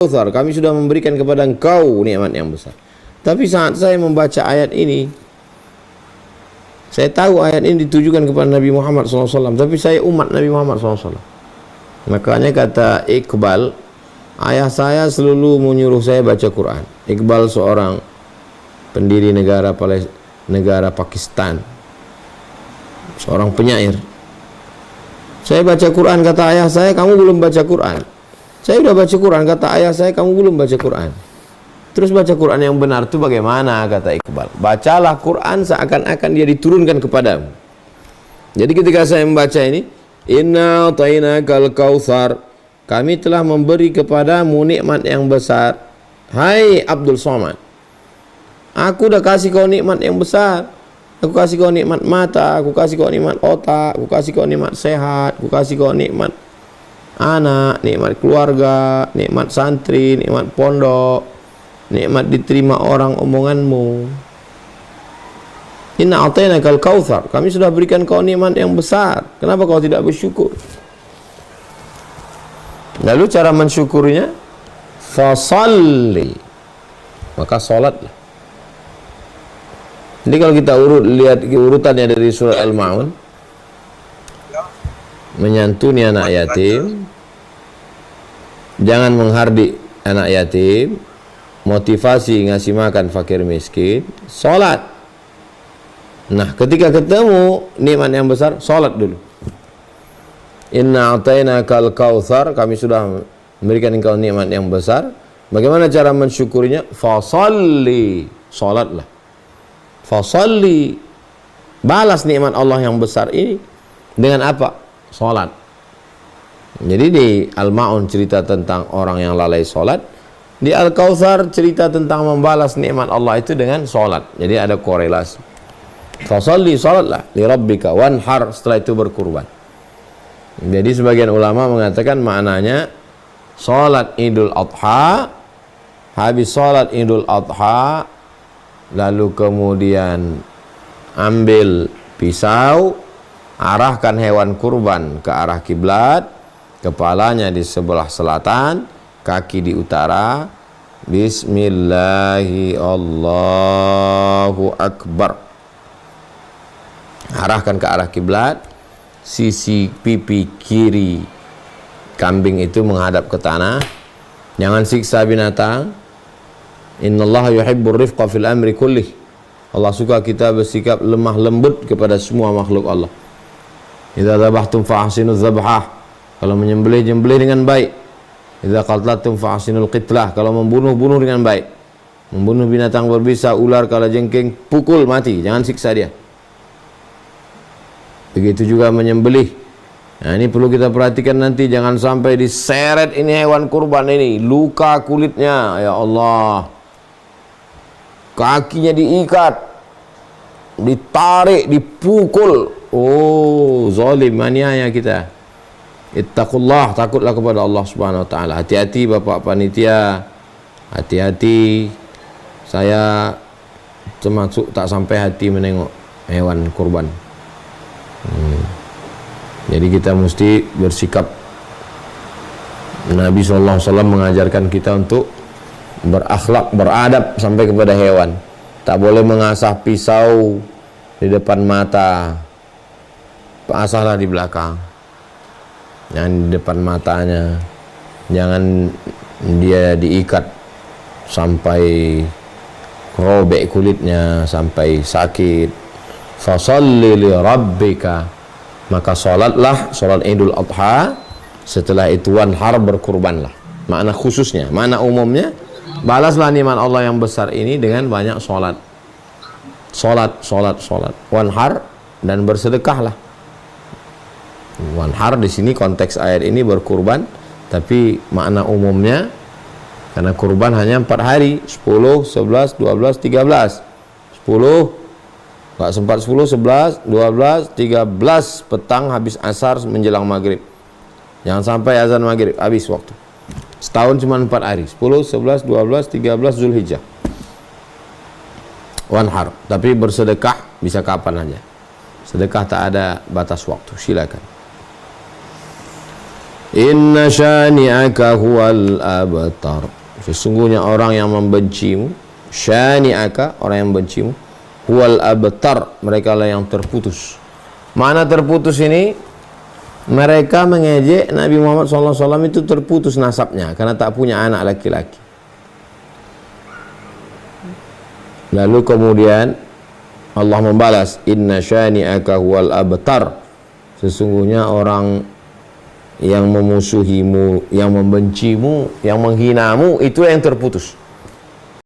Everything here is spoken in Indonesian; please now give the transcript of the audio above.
kautsar, kami sudah memberikan kepada engkau nikmat yang besar. Tapi saat saya membaca ayat ini, saya tahu ayat ini ditujukan kepada Nabi Muhammad SAW, tapi saya umat Nabi Muhammad SAW. Makanya kata Iqbal, ayah saya selalu menyuruh saya baca Quran. Iqbal seorang pendiri negara Pakistan, seorang penyair. Saya baca Quran, kata ayah saya, kamu belum baca Quran. Saya sudah baca Quran, kata ayah saya, kamu belum baca Quran. Terus baca Quran yang benar itu bagaimana, kata Iqbal. Bacalah Quran seakan-akan dia diturunkan kepadamu. Jadi ketika saya membaca ini, inna a'tainakal kautsar, kami telah memberi kepadamu nikmat yang besar. Hai Abdul Somad, aku udah kasih kau nikmat yang besar. Aku kasih kau nikmat mata, aku kasih kau nikmat otak, aku kasih kau nikmat sehat, aku kasih kau nikmat anak, nikmat keluarga, nikmat santri, nikmat pondok, nikmat diterima orang omonganmu. Inna a'tainakal kautsar, kami sudah berikan kau nikmat yang besar. Kenapa kau tidak bersyukur? Lalu cara mensyukurinya, fasalli, maka salatlah. Jadi kalau kita lihat urutannya dari surah Al-Ma'un, menyantuni anak yatim, jangan menghardik anak yatim, motivasi ngasih makan fakir miskin, sholat. Nah, ketika ketemu nikmat yang besar, sholat dulu. Inna a'tainakal kautsar, kami sudah memberikan engkau nikmat yang besar. Bagaimana cara mensyukurinya? Fasalli, sholatlah. Fasalli, balas nikmat Allah yang besar ini dengan apa? Salat. Jadi di Al-Ma'un cerita tentang orang yang lalai salat, di Al-Kautsar cerita tentang membalas nikmat Allah itu dengan salat. Jadi ada korelasi. Fasalli, salatlah li rabbika wanhar, setelah itu berkurban. Jadi sebagian ulama mengatakan maknanya salat Idul Adha, habis salat Idul Adha lalu kemudian ambil pisau, arahkan hewan kurban ke arah kiblat, kepalanya di sebelah selatan, kaki di utara, bismillahi Allahu Akbar, arahkan ke arah kiblat, sisi pipi kiri kambing itu menghadap ke tanah, jangan siksa binatang. Innallaha yuhibbur rifqa fil amri kullih. Allah suka kita bersikap lemah lembut kepada semua makhluk Allah. Idza dzabhtum fa'ahsinuz dzabhah, kalau menyembelih dengan baik. Idza qatlatum fa'ahsinul qitlah, kalau membunuh dengan baik. Membunuh binatang berbisa, ular, kalajengking, pukul mati, jangan siksa dia. Begitu juga menyembelih. Nah, ini perlu kita perhatikan nanti, jangan sampai diseret ini hewan kurban ini, luka kulitnya, ya Allah. Kakinya diikat, ditarik, dipukul. Oh, zalim, aniaya kita. Ittaqullah, takutlah kepada Allah Subhanahu wa taala. Hati-hati Bapak panitia. Hati-hati. Saya termasuk tak sampai hati menengok hewan kurban. Jadi kita mesti bersikap. Nabi SAW mengajarkan kita untuk berakhlak, beradab sampai kepada hewan. Tak boleh mengasah pisau di depan mata, asahlah di belakang, jangan di depan matanya. Jangan dia diikat sampai robek kulitnya, sampai sakit. Fasalli li rabbika, maka salatlah, salat Idul Adha. Setelah itu wanhar, berkurbanlah. Makna khususnya, makna umumnya, balaslah nikmat Allah yang besar ini dengan banyak salat. Salat. Wanhar, dan bersedekahlah. Wanhar di sini konteks ayat ini berkurban, tapi makna umumnya karena kurban hanya 4 hari, 10, 11, 12, 13. 10 enggak sempat, 10, 11, 12, 13 petang habis asar menjelang maghrib. Jangan sampai azan maghrib habis waktu. Setahun cuma 4 hari, 10, 11, 12, 13 Zulhijjah. Wanhar, tapi bersedekah bisa kapan aja. Sedekah tak ada batas waktu, silakan. Inna syani'aka huwal abtar. Sesungguhnya orang yang membencimu, syani'aka, orang yang membencimu, huwal abtar, mereka lah yang terputus. Mana terputus ini? Mereka mengejek Nabi Muhammad SAW itu terputus nasabnya karena tak punya anak laki-laki. Lalu kemudian Allah membalas, inna syani'aka huwal abtar. Sesungguhnya orang yang memusuhimu, yang membencimu, yang menghinamu, itu yang terputus.